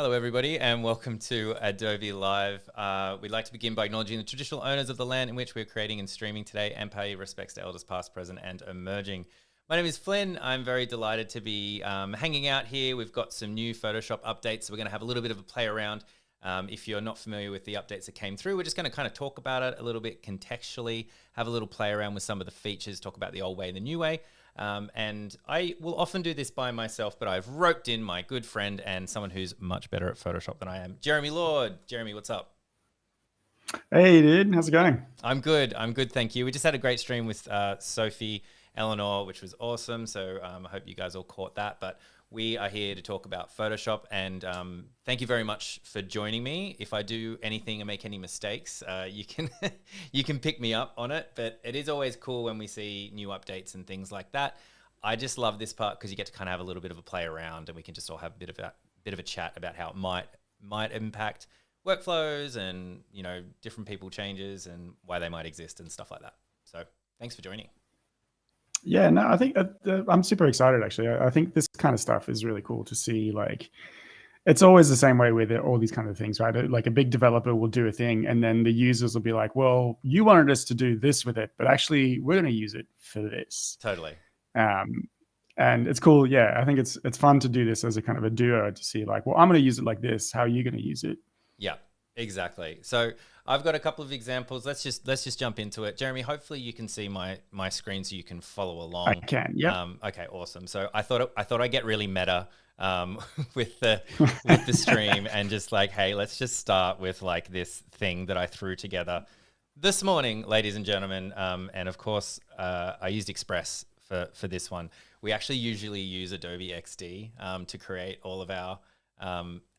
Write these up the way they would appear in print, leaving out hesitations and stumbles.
Hello, everybody, and welcome to Adobe Live. We'd like to begin by acknowledging the traditional owners of the land in which we're creating and streaming today and pay respects to elders past, present, and emerging. My name is Flynn. I'm very delighted to be hanging out here. We've got some new Photoshop updates, so we're going to have a little bit of a play around. If you're not familiar with the updates that came through, we're just going to kind of talk about it a little bit contextually, have a little play around with some of the features, talk about the old way and the new way. And I will often do this by myself, but I've roped in my good friend and someone who's much better at Photoshop than I am, Jeremy Lord. Jeremy, what's up? Hey, dude. How's it going? I'm good. Thank you. We just had a great stream with Sophie, Eleanor, which was awesome. So I hope you guys all caught that. But we are here to talk about Photoshop, and thank you very much for joining me. If I do anything and make any mistakes, you can you can pick me up on it. But it is always cool when we see new updates and things like that. I just love this part because you get to kind of have a little bit of a play around, and we can just all have a bit of a chat about how it might impact workflows and different people changes and why they might exist and stuff like that. So thanks for joining. Yeah, no, I think I'm super excited, actually. I think this kind of stuff is really cool to see. Like, it's always the same way with all these kind of things, right? Like, a big developer will do a thing, and then the users will be like, well, you wanted us to do this with it, but actually, we're going to use it for this. Totally. Um, and it's cool. Yeah, I think it's fun to do this as a kind of a duo to see, like, well, I'm going to use it like this. How are you going to use it? Yeah, exactly. So I've got a couple of examples. Let's just jump into it. Jeremy, hopefully you can see my screen so you can follow along. I can. Yeah. Okay, awesome. So I thought I'd get really meta with the stream and just like, hey, let's just start with like this thing that I threw together this morning, ladies and gentlemen. And of course, I used Express for this one. We actually usually use Adobe XD to create all of our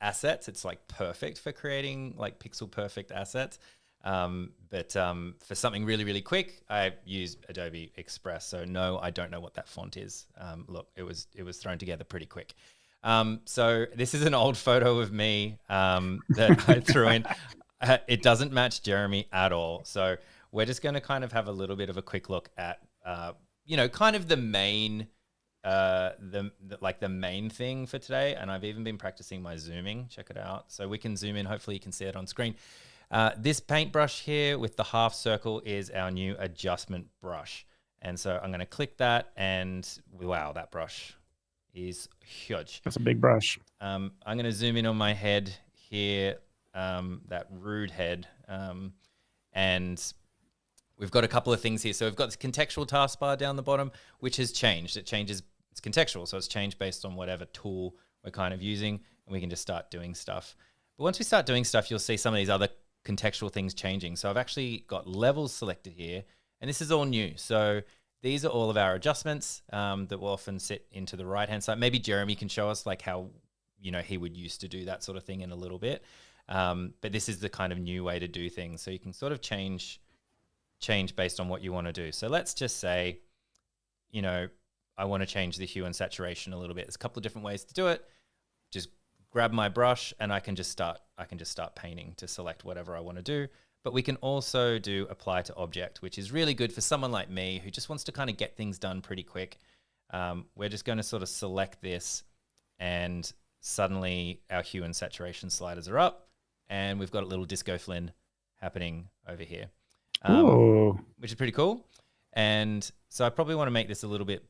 assets. It's like perfect for creating like pixel perfect assets. But for something really, really quick, I use Adobe Express. So no, I don't know what that font is. Look, it was thrown together pretty quick. So this is an old photo of me that I threw in. It doesn't match Jeremy at all. So we're just going to kind of have a little bit of a quick look at, kind of the main the main thing for today. And I've even been practicing my zooming. Check it out. So we can zoom in. Hopefully you can see it on screen. This paintbrush here with the half circle is our new adjustment brush. And so I'm going to click that, and wow, that brush is huge. That's a big brush. I'm going to zoom in on my head here, that rude head. And we've got a couple of things here. So we've got this contextual taskbar down the bottom, which has changed. It changes. It's contextual, so it's changed based on whatever tool we're kind of using, and we can just start doing stuff. But once we start doing stuff, you'll see some of these other contextual things changing. So I've actually got levels selected here, and this is all new. So these are all of our adjustments that will often sit into the right-hand side. Maybe Jeremy can show us like how he would used to do that sort of thing in a little bit. But this is the kind of new way to do things. So you can sort of change based on what you want to do. So let's just say, I want to change the hue and saturation a little bit. There's a couple of different ways to do it. Just grab my brush and I can just start painting to select whatever I want to do. But we can also do apply to object, which is really good for someone like me who just wants to kind of get things done pretty quick. We're just going to sort of select this, and suddenly our hue and saturation sliders are up, and we've got a little disco Flynn happening over here. Which is pretty cool. And so I probably want to make this a little bit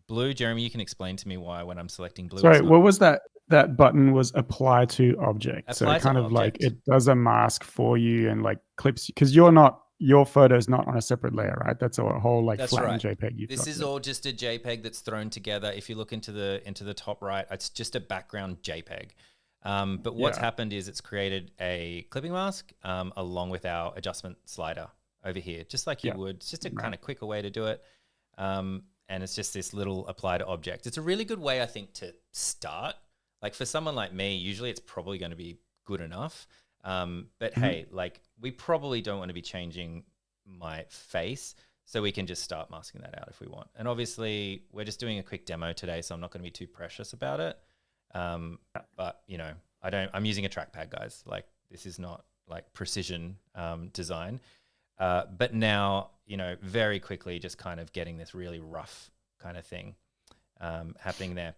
blue. Jeremy, you can explain to me why when I'm selecting blue. Sorry, what was that? That button was apply to object. Apply so kind of object. Like it does a mask for you and like clips, because your photo is not on a separate layer, right? That's a whole like flattened JPEG. This is all just a JPEG that's thrown together. If you look into the top right, it's just a background JPEG. But what's happened is it's created a clipping mask along with our adjustment slider over here, just like you would. It's just a kind of quicker way to do it. And it's just this little apply to object. It's a really good way, I think, to start. Like for someone like me, usually it's probably going to be good enough. But hey, like we probably don't want to be changing my face, so we can just start masking that out if we want. And obviously we're just doing a quick demo today, so I'm not going to be too precious about it. But I'm using a trackpad, guys. Like this is not like precision design. But now, very quickly just kind of getting this really rough kind of thing happening there.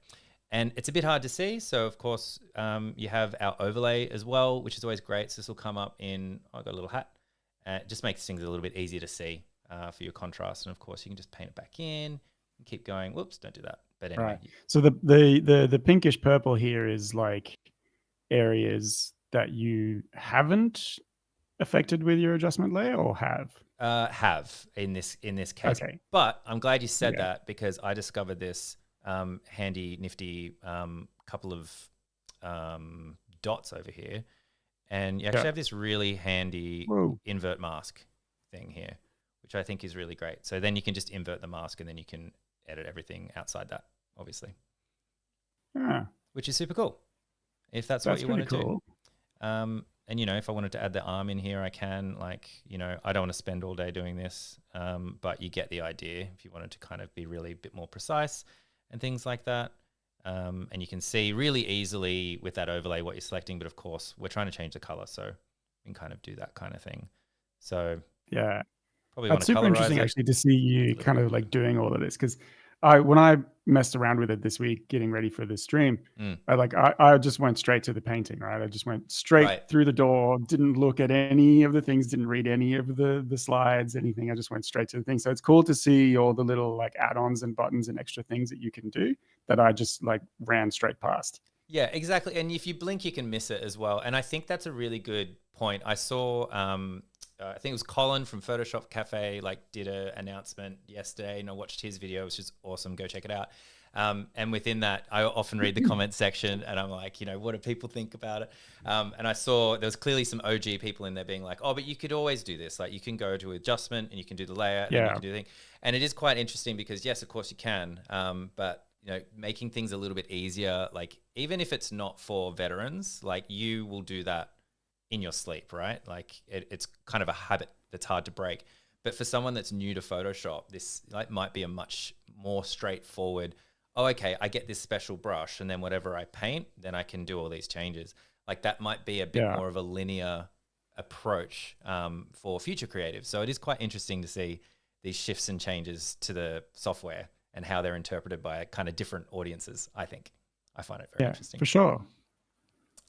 And it's a bit hard to see. So, of course, you have our overlay as well, which is always great. So this will come up in, I've got a little hat. It just makes things a little bit easier to see for your contrast. And, of course, you can just paint it back in and keep going. Whoops, don't do that. But anyway. Right. So the pinkish purple here is like areas that you haven't affected with your adjustment layer or have? Have in this case. Okay. But I'm glad you said Okay. that, because I discovered this handy, nifty couple of dots over here. And you actually have this really handy invert mask thing here, which I think is really great. So then you can just invert the mask and then you can edit everything outside that, obviously. Which is super cool, if that's what you want to do. And, you know, if I wanted to add the arm in here, I can. Like, you know, I don't want to spend all day doing this, but you get the idea if you wanted to kind of be really a bit more precise and things like that. And you can see really easily with that overlay what you're selecting. But, of course, we're trying to change the color, so we can kind of do that kind of thing. So, yeah, probably that's super interesting actually to see you kind of like doing all of this, because when I messed around with it this week getting ready for this stream, I just went straight to the painting, right? I just went straight through the door, didn't look at any of the things, didn't read any of the slides, anything. I just went straight to the thing. So it's cool to see all the little like add-ons and buttons and extra things that you can do that I just like ran straight past. Yeah, exactly. And if you blink, you can miss it as well. And I think that's a really good point. I saw I think it was Colin from Photoshop Cafe, like did an announcement yesterday, and I watched his video, which is awesome. Go check it out. And within that, I often read the comment section, and I'm like, you know, what do people think about it? And I saw there was clearly some OG people in there being like, oh, but you could always do this. Like, you can go to adjustment and you can do the layer, and then you can do the thing. And it is quite interesting because, yes, of course you can, but you know, making things a little bit easier, like even if it's not for veterans, like you will do that in your sleep, right? Like it's kind of a habit that's hard to break. But for someone that's new to Photoshop, this like might be a much more straightforward, oh, okay, I get this special brush, and then whatever I paint, then I can do all these changes. Like that might be a bit more of a linear approach for future creatives. So it is quite interesting to see these shifts and changes to the software and how they're interpreted by kind of different audiences. I think I find it very interesting. For sure.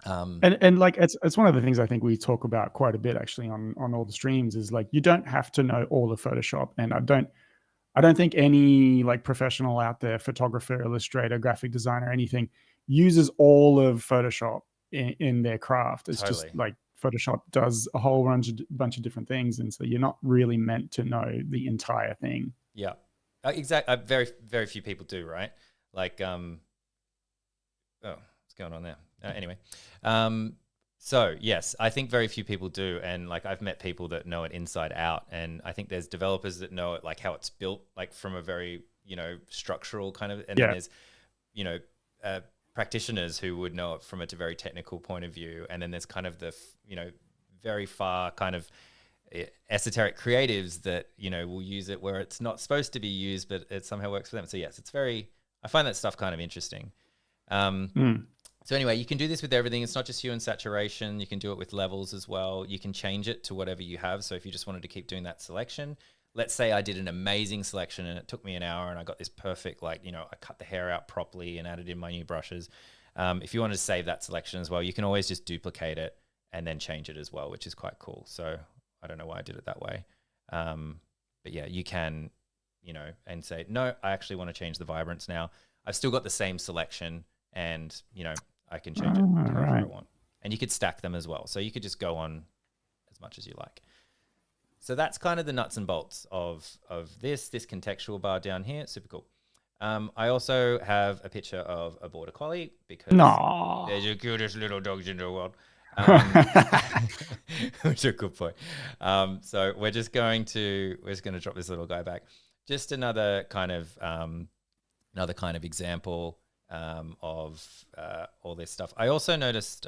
And like it's one of the things I think we talk about quite a bit actually on all the streams is like you don't have to know all of Photoshop, and I don't think any like professional out there, photographer, illustrator, graphic designer, anything, uses all of Photoshop in their craft. It's just like Photoshop does a whole bunch of different things, and so you're not really meant to know the entire thing. Yeah, exactly. Very, very few people do, right? Like, oh, what's going on there? Anyway, so yes, I think very few people do, and like I've met people that know it inside out, and I think there's developers that know it, like how it's built, like from a very structural kind of, and then there's practitioners who would know it from a very technical point of view, and then there's kind of the very far kind of esoteric creatives that will use it where it's not supposed to be used, but it somehow works for them. So yes, I find that stuff kind of interesting. So anyway, you can do this with everything. It's not just hue and saturation. You can do it with levels as well. You can change it to whatever you have. So if you just wanted to keep doing that selection, let's say I did an amazing selection and it took me an hour and I got this perfect, I cut the hair out properly and added in my new brushes. If you wanted to save that selection as well, you can always just duplicate it and then change it as well, which is quite cool. So I don't know why I did it that way. But yeah, you can, and say, no, I actually want to change the vibrance now. I've still got the same selection and, I can change it however I want. And you could stack them as well. So you could just go on as much as you like. So that's kind of the nuts and bolts of this contextual bar down here. It's super cool. I also have a picture of a border collie because they're the cutest little dogs in the world. Which is a good point. So we're just going to drop this little guy back. Just another kind of example of all this stuff. I also noticed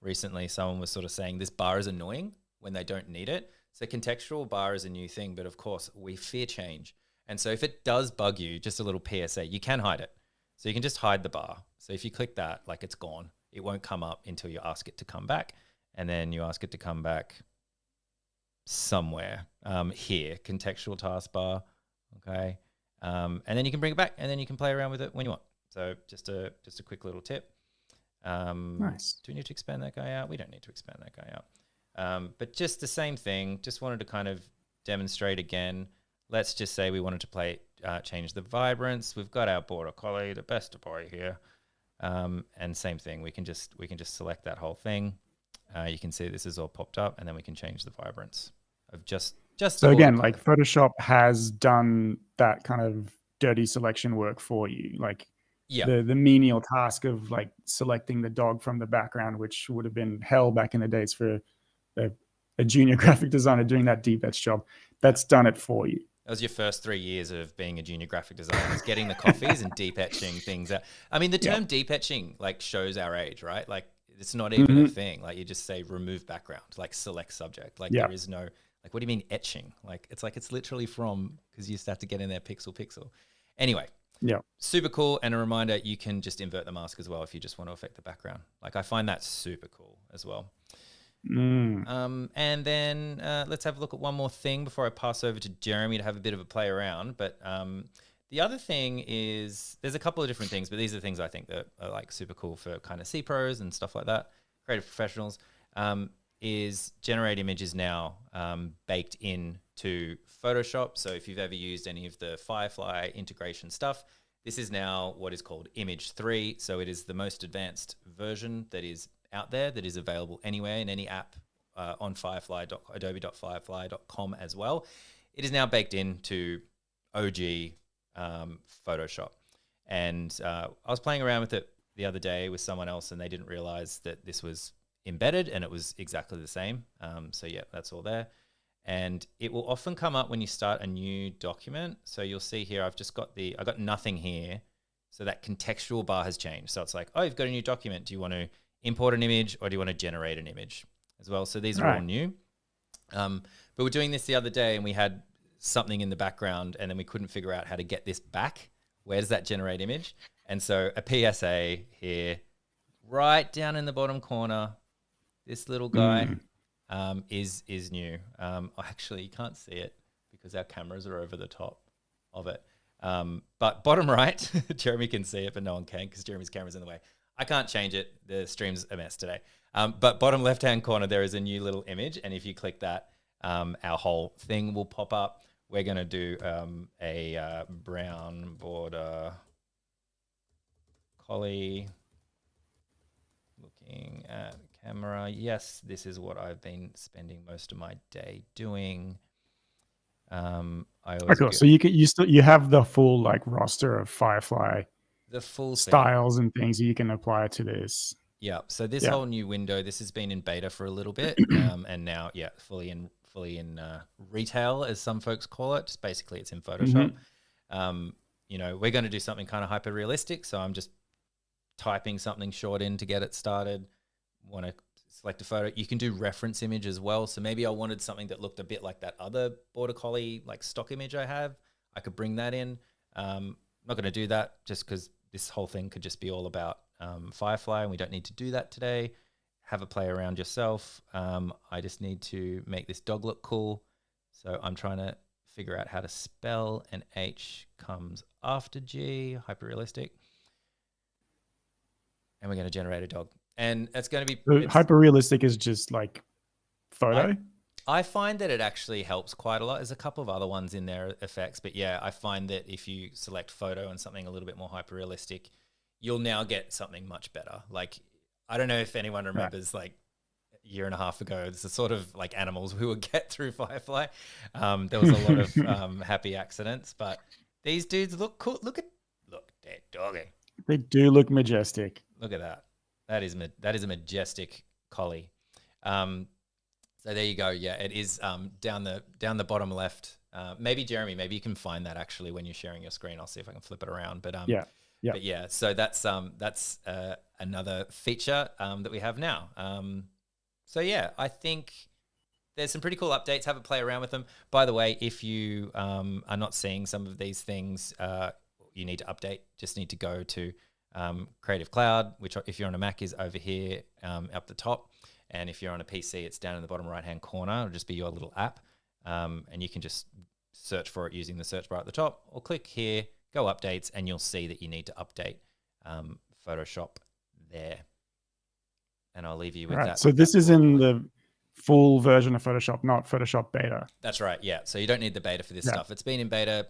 recently someone was sort of saying this bar is annoying when they don't need it. So contextual bar is a new thing, but of course we fear change. And so if it does bug you, just a little PSA, you can hide it. So you can just hide the bar. So if you click that, like it's gone. It won't come up until you ask it to come back. And then you ask it to come back somewhere here, contextual taskbar. Okay. And then you can bring it back and then you can play around with it when you want. So just a quick little tip. Nice. Do we need to expand that guy out? We don't need to expand that guy out. But just the same thing. Just wanted to kind of demonstrate again. Let's just say we wanted to change the vibrance. We've got our border collie, the best boy here. And same thing. We can just select that whole thing. You can see this is all popped up, and then we can change the vibrance of just. So again, like Photoshop has done that kind of dirty selection work for you, like the menial task of like selecting the dog from the background, which would have been hell back in the days for a junior graphic designer doing that deep etch job. That's done it for you. That was your first 3 years of being a junior graphic designer, was getting the coffees and deep etching things out. I mean, the term deep etching like shows our age, right? Like it's not even a thing. Like you just say remove background, like select subject. Like there is no, like, what do you mean etching? It's literally from, because you just have to get in there pixel. Anyway, super cool. And a reminder, you can just invert the mask as well if you just want to affect the background. Like I find that super cool as well. And then let's have a look at one more thing before I pass over to Jeremy to have a bit of a play around. But the other thing is, there's a couple of different things, but these are things I think that are like super cool for kind of C pros and stuff like that, creative professionals. Is Generate Image is now baked into Photoshop. So if you've ever used any of the Firefly integration stuff, this is now what is called Image 3. So it is the most advanced version that is out there, that is available anywhere in any app on adobe.firefly.com as well. It is now baked into OG Photoshop. And I was playing around with it the other day with someone else, and they didn't realize that this was embedded, and it was exactly the same. So yeah, that's all there. And it will often come up when you start a new document. So you'll see here, I got nothing here. So that contextual bar has changed. So it's like, oh, you've got a new document. Do you want to import an image, or do you want to generate an image as well? So these are all new. But we're doing this the other day, and we had something in the background, and then we couldn't figure out how to get this back. Where does that generate image? And so a PSA here, right down in the bottom corner, this little guy is new. Actually, you can't see it because our cameras are over the top of it. But bottom right, Jeremy can see it, but no one can because Jeremy's camera's in the way. I can't change it. The stream's a mess today. But bottom left-hand corner, there is a new little image. And if you click that, our whole thing will pop up. We're going to do a brown border collie looking at camera. Yes, this is what I've been spending most of my day doing. Cool. So you have the full like roster of Firefly, the full styles and things you can apply to this. Yeah. So this whole new window, this has been in beta for a little bit, and now fully in retail, as some folks call it. Just basically, it's in Photoshop. We're going to do something kind of hyper realistic. So I'm just typing something short in to get it started. Want to select a photo. You can do reference image as well. So maybe I wanted something that looked a bit like that other border collie like stock image I have. I could bring that in. I'm not going to do that just because this whole thing could just be all about Firefly, and we don't need to do that today. Have a play around yourself. I just need to make this dog look cool. So I'm trying to figure out how to spell, and H comes after G, hyper realistic. And we're going to generate a dog. And it's going to be... Hyper realistic is just like photo? I find that it actually helps quite a lot. There's a couple of other ones in there, effects. But yeah, I find that if you select photo and something a little bit more hyper realistic, you'll now get something much better. Like, I don't know if anyone remembers like a year and a half ago, it's the sort of like animals we would get through Firefly. There was a lot of happy accidents, but these dudes look cool. Look, that doggy. They do look majestic. Look at that. That is a majestic collie. So there you go. Yeah, it is down the bottom left. Maybe Jeremy, maybe you can find that actually when you're sharing your screen. I'll see if I can flip it around. But But yeah, so that's another feature that we have now. So yeah, I think there's some pretty cool updates. Have a play around with them. By the way, if you are not seeing some of these things, you need to update. Just need to go to Creative Cloud, which if you're on a Mac is over here up the top. And if you're on a PC, it's down in the bottom right-hand corner. It'll just be your little app. And you can just search for it using the search bar at the top, or click here, go updates, and you'll see that you need to update Photoshop there. And I'll leave you All with right. that. So this that is in broad line. the full version of Photoshop, not Photoshop beta. That's right. Yeah. So you don't need the beta for this Yeah. stuff. It's been in beta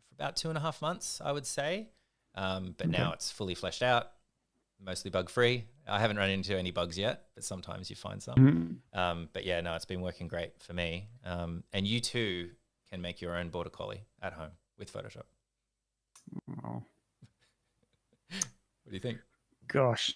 for about 2.5 months, I would say. But now it's fully fleshed out, mostly bug free. I haven't run into any bugs yet, but sometimes you find some. But yeah, no, it's been working great for me. And you too can make your own border collie at home with Photoshop. Oh, What do you think? gosh.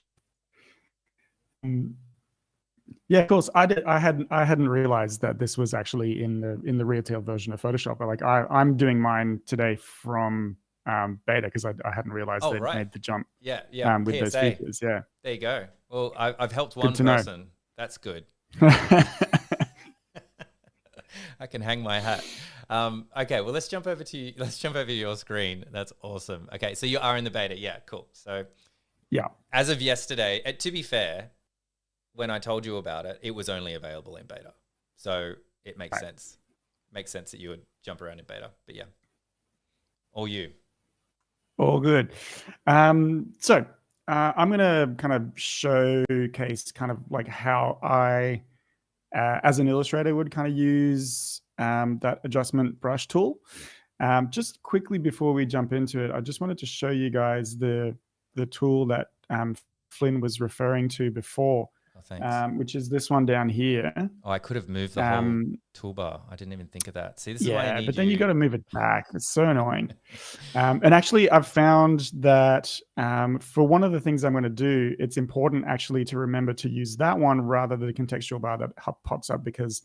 Yeah, of course. I hadn't realized that this was actually in the retail version of Photoshop. But like I'm doing mine today from beta because I hadn't realized Oh, they'd right. made the jump Yeah. Yeah. with those PSA. features. Yeah. There you go. Well, I've helped Good one to know. person. That's good. I can hang my hat. Okay, well, let's jump over to your screen. That's awesome. Okay, so you are in the beta. Yeah, cool. So Yeah. as of yesterday, to be fair, when I told you about it, it was only available in beta. So it makes sense. Makes sense that you would jump around in beta. But yeah, all you. All good. So I'm going to kind of showcase kind of like how I, as an illustrator, would kind of use that adjustment brush tool. Just quickly before we jump into it, I just wanted to show you guys the tool that Flynn was referring to before, which is this one down here. Oh, I could have moved the whole toolbar. I didn't even think of that. See, this is why I need but then you got to move it back. It's so annoying. And actually, I've found that for one of the things I'm going to do, it's important actually to remember to use that one rather than the contextual bar that pops up because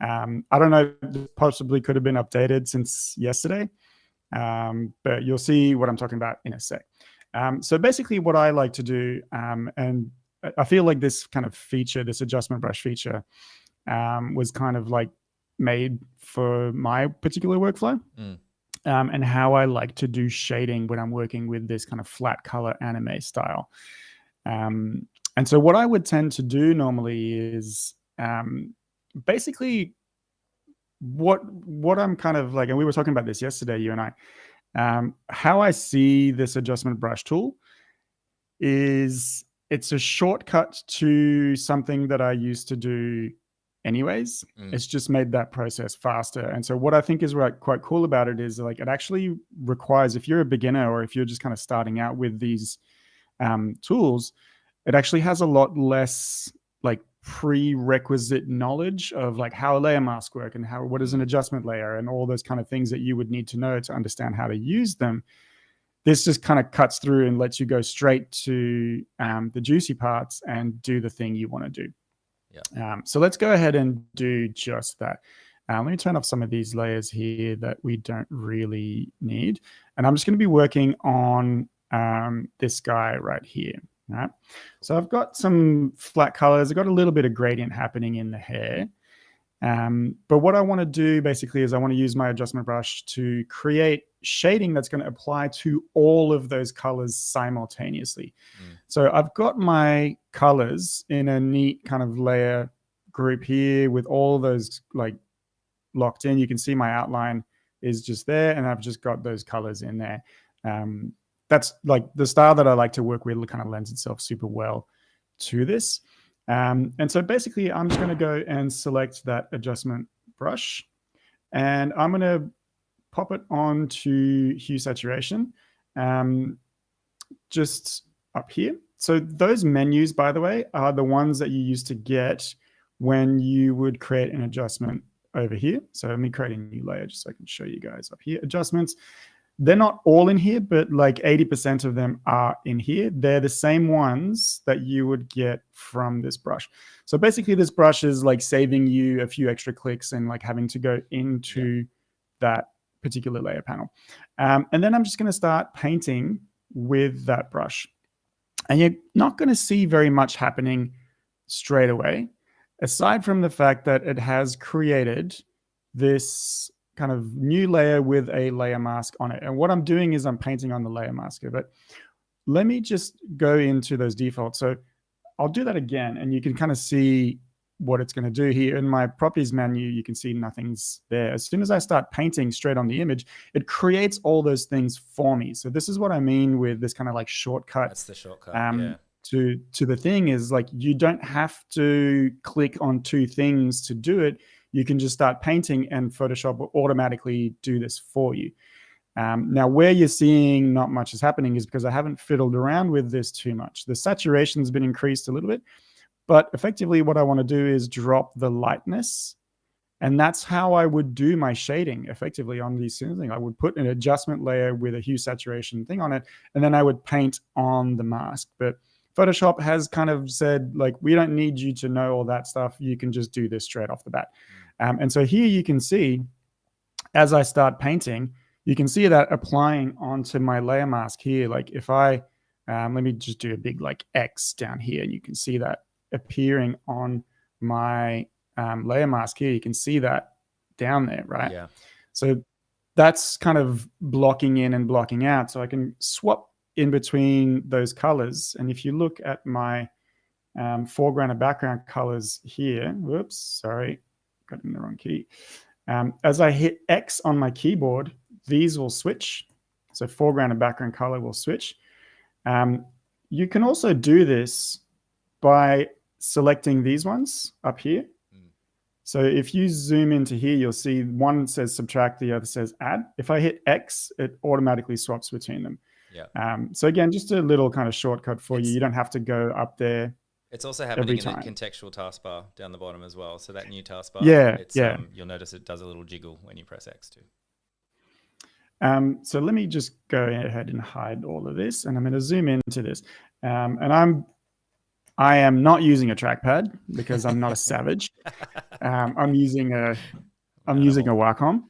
I don't know, this possibly could have been updated since yesterday, but you'll see what I'm talking about in a sec. So basically what I like to do, and I feel like this kind of feature, this adjustment brush feature, was kind of like made for my particular workflow. And how I like to do shading when I'm working with this kind of flat color anime style. And so what I would tend to do normally is basically what I'm kind of like, and we were talking about this yesterday, you and I, how I see this adjustment brush tool is it's a shortcut to something that I used to do anyways. It's just made that process faster. And so what I think is quite cool about it is like it actually requires, if you're a beginner or if you're just kind of starting out with these tools, it actually has a lot less like prerequisite knowledge of like how a layer mask work and what is an adjustment layer and all those kind of things that you would need to know to understand how to use them. This just kind of cuts through and lets you go straight to the juicy parts and do the thing you want to do. Yeah. So let's go ahead and do just that. Let me turn off some of these layers here that we don't really need. And I'm just going to be working on this guy right here. All right. So I've got some flat colors. I've got a little bit of gradient happening in the hair. But what I want to do basically is I want to use my adjustment brush to create shading that's going to apply to all of those colors simultaneously. So I've got my colors in a neat kind of layer group here with all those like locked in. You can see my outline is just there and I've just got those colors in there. That's like the style that I like to work with. It kind of lends itself super well to this. And so basically I'm just going to go and select that adjustment brush and I'm going to pop it onto hue saturation, just up here. So those menus, by the way, are the ones that you used to get when you would create an adjustment over here. So let me create a new layer just so I can show you guys up here. Adjustments. They're not all in here, but like 80% of them are in here. They're the same ones that you would get from this brush. So basically this brush is like saving you a few extra clicks and like having to go into that particular layer panel. And then I'm just going to start painting with that brush. And you're not going to see very much happening straight away, aside from the fact that it has created this kind of new layer with a layer mask on it. And what I'm doing is I'm painting on the layer mask of it. Let me just go into those defaults. So I'll do that again, and you can kind of see what it's going to do here. In my properties menu, you can see nothing's there. As soon as I start painting straight on the image, it creates all those things for me. So this is what I mean with this kind of like shortcut. That's the shortcut, yeah. To the thing is like, you don't have to click on two things to do it. You can just start painting and Photoshop will automatically do this for you. Now, where you're seeing not much is happening is because I haven't fiddled around with this too much. The saturation's been increased a little bit, but effectively what I want to do is drop the lightness. And that's how I would do my shading effectively on these things. I would put an adjustment layer with a hue saturation thing on it, and then I would paint on the mask. But Photoshop has kind of said, like, we don't need you to know all that stuff. You can just do this straight off the bat. And so here you can see, as I start painting, you can see that applying onto my layer mask here. Like if I, let me just do a big like X down here, and you can see that appearing on my layer mask here. You can see that down there, right? Yeah. So that's kind of blocking in and blocking out. So I can swap in between those colors. And if you look at my foreground and background colors here, whoops, sorry, got in the wrong key. As I hit X on my keyboard, these will switch. So foreground and background color will switch. You can also do this by selecting these ones up here. So if you zoom into here, you'll see one says subtract, the other says add. If I hit X, it automatically swaps between them. Yeah. So again, just a little kind of shortcut for you. You don't have to go up there. It's also happening in the contextual taskbar down the bottom as well. So that new taskbar, you'll notice it does a little jiggle when you press X too. So let me just go ahead and hide all of this, and I'm going to zoom into this. And I am not using a trackpad because I'm not a savage. I'm using a Wacom.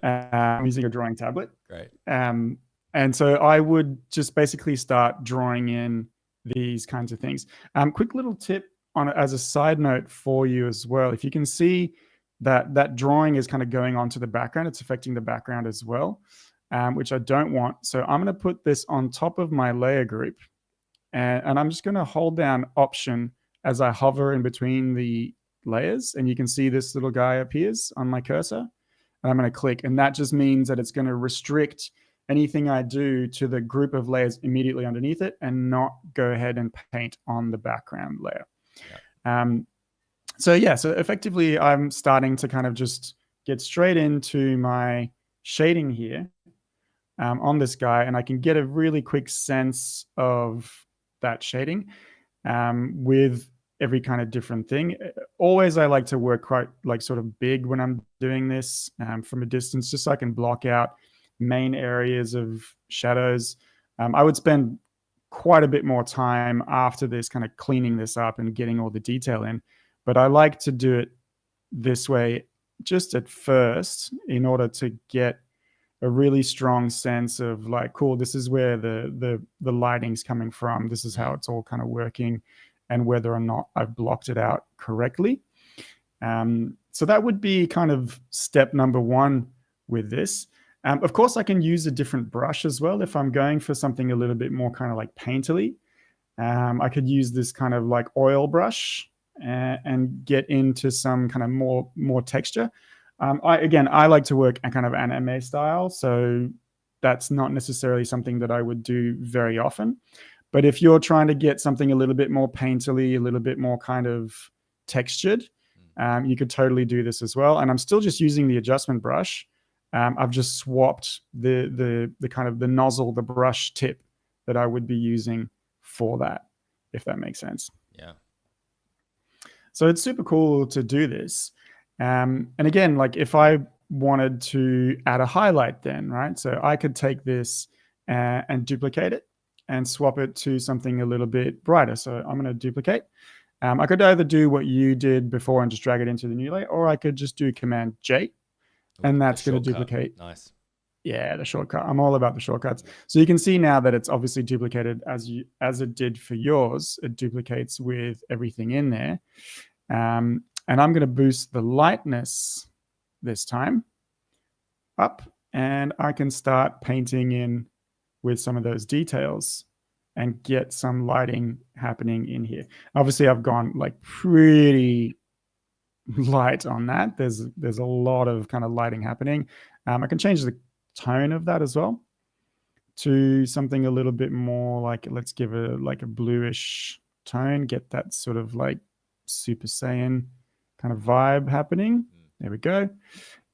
I'm using a drawing tablet. Great. And so I would just basically start drawing in these kinds of things. Quick little tip on as a side note for you as well. If you can see that drawing is kind of going onto the background, it's affecting the background as well, which I don't want. So I'm going to put this on top of my layer group. And I'm just going to hold down Option as I hover in between the layers. And you can see this little guy appears on my cursor. And I'm going to click. And that just means that it's going to restrict anything I do to the group of layers immediately underneath it and not go ahead and paint on the background layer. Yeah. So effectively, I'm starting to kind of just get straight into my shading here on this guy. And I can get a really quick sense of that shading with every kind of different thing. Always I like to work quite like sort of big when I'm doing this from a distance, just so I can block out main areas of shadows. I would spend quite a bit more time after this kind of cleaning this up and getting all the detail in, but I like to do it this way just at first in order to get a really strong sense of like, cool, this is where the lighting's coming from. This is how it's all kind of working and whether or not I've blocked it out correctly. So that would be kind of step number one with this. Of course, I can use a different brush as well. If I'm going for something a little bit more kind of like painterly, I could use this kind of like oil brush and get into some kind of more texture. I like to work a kind of anime style, so that's not necessarily something that I would do very often. But if you're trying to get something a little bit more painterly, a little bit more kind of textured, you could totally do this as well. And I'm still just using the adjustment brush. I've just swapped the kind of the nozzle, the brush tip that I would be using for that, if that makes sense. Yeah. So it's super cool to do this. And again, like if I wanted to add a highlight then, right? So I could take this and duplicate it and swap it to something a little bit brighter. So I'm going to duplicate. I could either do what you did before and just drag it into the new layer, or I could just do Command J, and that's going to duplicate. Nice. Yeah, the shortcut. I'm all about the shortcuts. So you can see now that it's obviously duplicated as it did for yours. It duplicates with everything in there. And I'm going to boost the lightness this time up, and I can start painting in with some of those details and get some lighting happening in here. Obviously, I've gone like pretty light on that. There's a lot of kind of lighting happening. I can change the tone of that as well to something a little bit more like, let's give it like a bluish tone, get that sort of like Super Saiyan kind of vibe happening. There we go.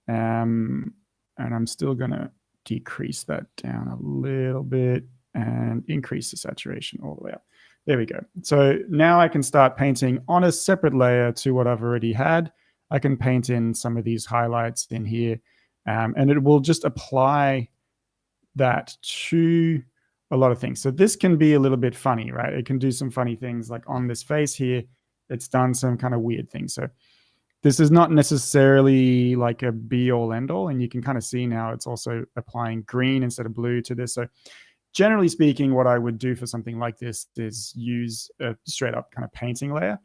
And I'm still going to decrease that down a little bit and increase the saturation all the way up. There we go. So now I can start painting on a separate layer to what I've already had. I can paint in some of these highlights in here, and it will just apply that to a lot of things. So this can be a little bit funny, right? It can do some funny things, like on this face here, it's done some kind of weird things. So this is not necessarily like a be all end all, and you can kind of see now it's also applying green instead of blue to this. So generally speaking, what I would do for something like this is use a straight up kind of painting layer,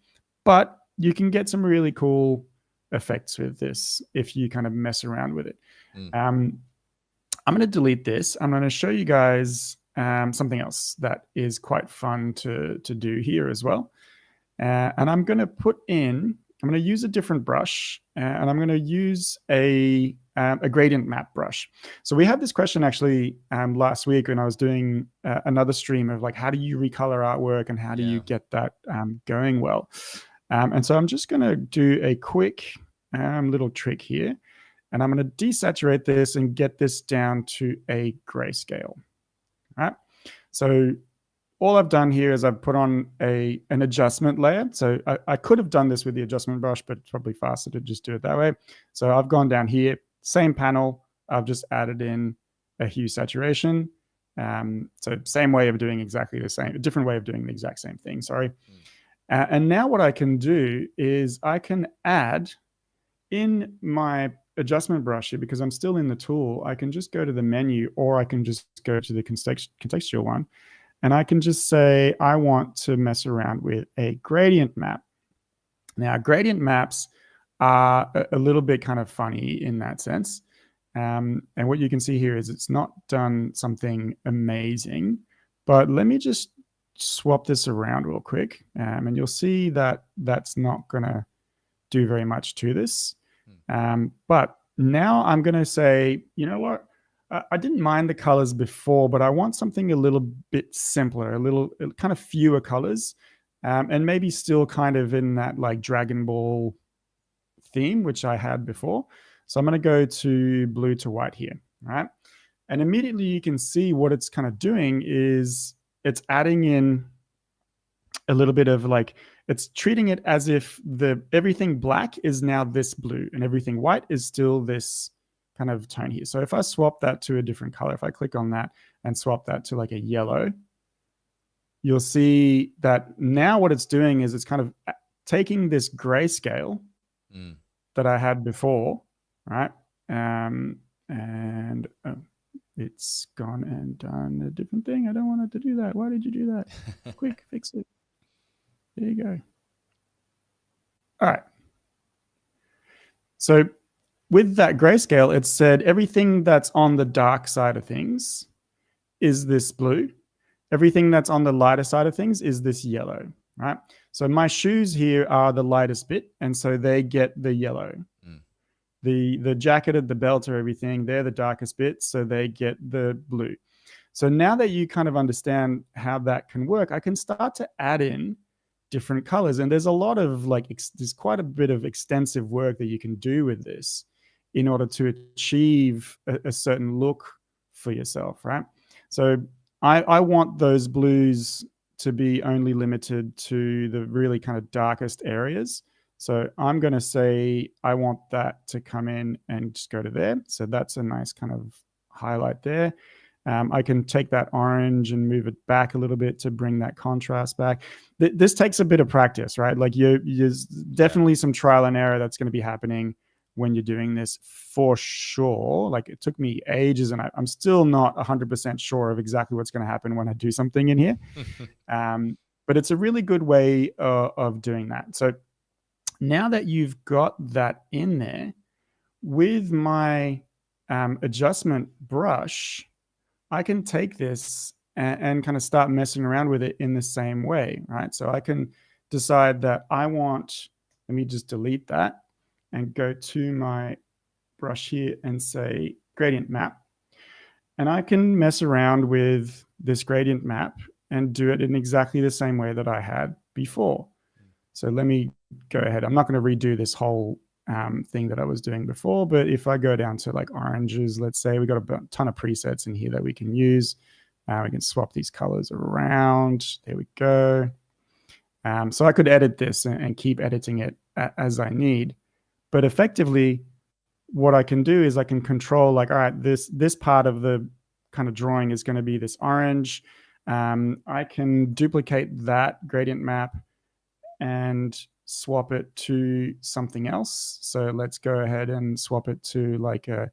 but you can get some really cool effects with this if you kind of mess around with it. I'm going to delete this. I'm going to show you guys something else that is quite fun to do here as well. And I'm going to I'm going to use a different brush, and I'm going to use a gradient map brush. So we had this question actually last week when I was doing another stream of like, how do you recolor artwork and how do you get that going well? And so I'm just going to do a quick little trick here. And I'm going to desaturate this and get this down to a grayscale. All right. So all I've done here is I've put on an adjustment layer. So I could have done this with the adjustment brush, but it's probably faster to just do it that way. So I've gone down here, same panel. I've just added in a hue saturation. So same way of doing exactly the same, a different way of doing the exact same thing, sorry. And now what I can do is I can add in my adjustment brush here, because I'm still in the tool, I can just go to the menu, or I can just go to the contextual one, and I can just say, I want to mess around with a gradient map. Now, gradient maps are a little bit kind of funny in that sense. And what you can see here is it's not done something amazing, but let me just swap this around real quick. And you'll see that that's not going to do very much to this. But now I'm going to say, you know what? I didn't mind the colors before, but I want something a little bit simpler, a little kind of fewer colors, and maybe still kind of in that like Dragon Ball theme, which I had before. So I'm going to go to blue to white here, right? And immediately you can see what it's kind of doing is it's adding in a little bit of like, it's treating it as if everything black is now this blue and everything white is still this kind of tone here. So if I swap that to a different color, if I click on that and swap that to like a yellow, you'll see that now what it's doing is it's kind of taking this grayscale that I had before, right? And it's gone and done a different thing. I don't want it to do that. Why did you do that? Quick, fix it. There you go. All right. So with that grayscale, it said everything that's on the dark side of things is this blue. Everything that's on the lighter side of things is this yellow, right? So my shoes here are the lightest bit, and so they get the yellow. The jacket and the belt or everything, they're the darkest bits, so they get the blue. So now that you kind of understand how that can work, I can start to add in different colors. And there's a lot of like, there's quite a bit of extensive work that you can do with this in order to achieve a certain look for yourself, right? So I want those blues to be only limited to the really kind of darkest areas. So I'm going to say I want that to come in and just go to there. So that's a nice kind of highlight there. I can take that orange and move it back a little bit to bring that contrast back. This takes a bit of practice, right? Like there's definitely some trial and error that's going to be happening when you're doing this for sure. Like it took me ages, and I'm still not 100% sure of exactly what's going to happen when I do something in here. But it's a really good way of doing that. So now that you've got that in there, with my adjustment brush, I can take this and kind of start messing around with it in the same way, right? So I can decide that I want, let me just delete that. and go to my brush here and say gradient map. And I can mess around with this gradient map and do it in exactly the same way that I had before. So let me go ahead. I'm not going to redo this whole thing that I was doing before, but if I go down to like oranges, let's say, we got a ton of presets in here that we can use. We can swap these colors around. There we go. So I could edit this and keep editing it as I need. But effectively, what I can do is I can control like, all right, this part of the kind of drawing is going to be this orange. I can duplicate that gradient map and swap it to something else. So let's go ahead and swap it to like a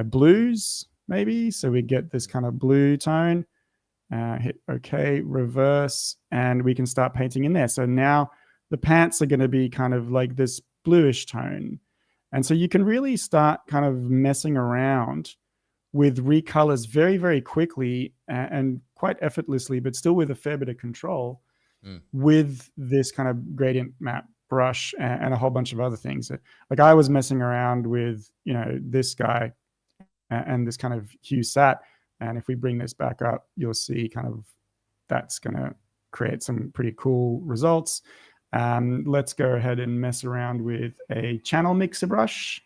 blues maybe. So we get this kind of blue tone. Hit OK, reverse, and we can start painting in there. So now the pants are going to be kind of like this bluish tone. And so you can really start kind of messing around with recolors very, very quickly and quite effortlessly, but still with a fair bit of control with this kind of gradient map brush and a whole bunch of other things. Like I was messing around with, this guy and this kind of hue sat. And if we bring this back up, you'll see kind of that's going to create some pretty cool results. Let's go ahead and mess around with a channel mixer brush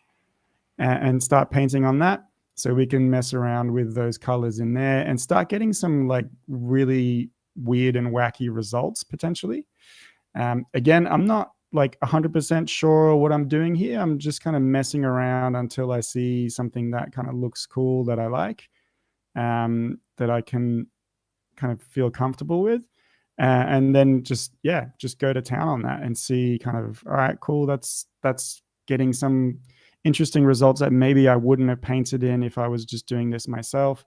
and start painting on that. So we can mess around with those colors in there and start getting some like really weird and wacky results potentially. Again, I'm not like 100% sure what I'm doing here. I'm just kind of messing around until I see something that kind of looks cool that I like, that I can kind of feel comfortable with. And then just go to town on that and see kind of, all right, cool. That's getting some interesting results that maybe I wouldn't have painted in if I was just doing this myself.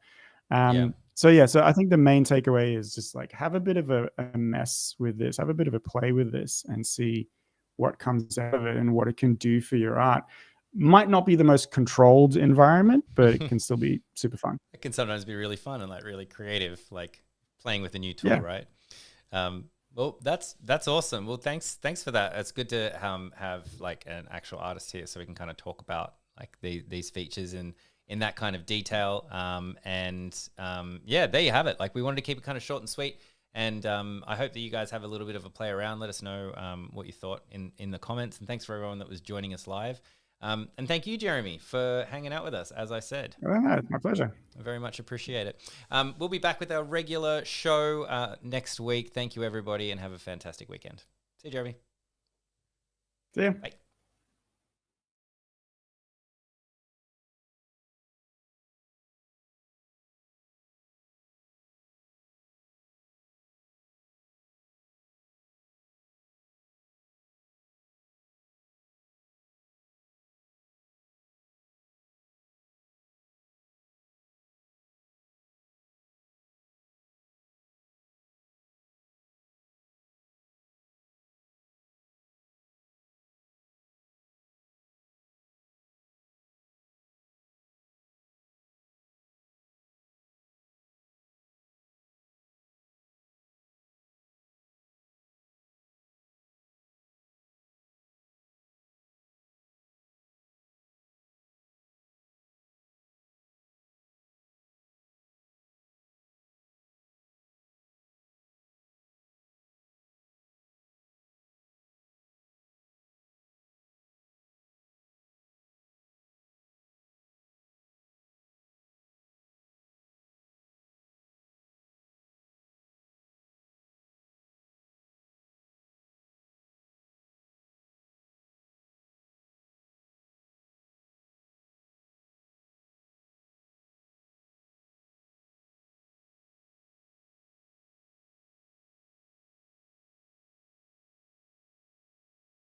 So I think the main takeaway is just like have a bit of a mess with this, have a bit of a play with this and see what comes out of it and what it can do for your art. Might not be the most controlled environment, but it can still be super fun. It can sometimes be really fun and like really creative, like playing with a new tool, right? Well, that's awesome. Well, thanks for that. It's good to have like an actual artist here, so we can kind of talk about like these features in that kind of detail. There you have it. Like we wanted to keep it kind of short and sweet. And I hope that you guys have a little bit of a play around. Let us know what you thought in the comments. And thanks for everyone that was joining us live. And thank you, Jeremy, for hanging out with us, as I said. It's my pleasure. I very much appreciate it. We'll be back with our regular show next week. Thank you, everybody, and have a fantastic weekend. See you, Jeremy. See ya. Bye.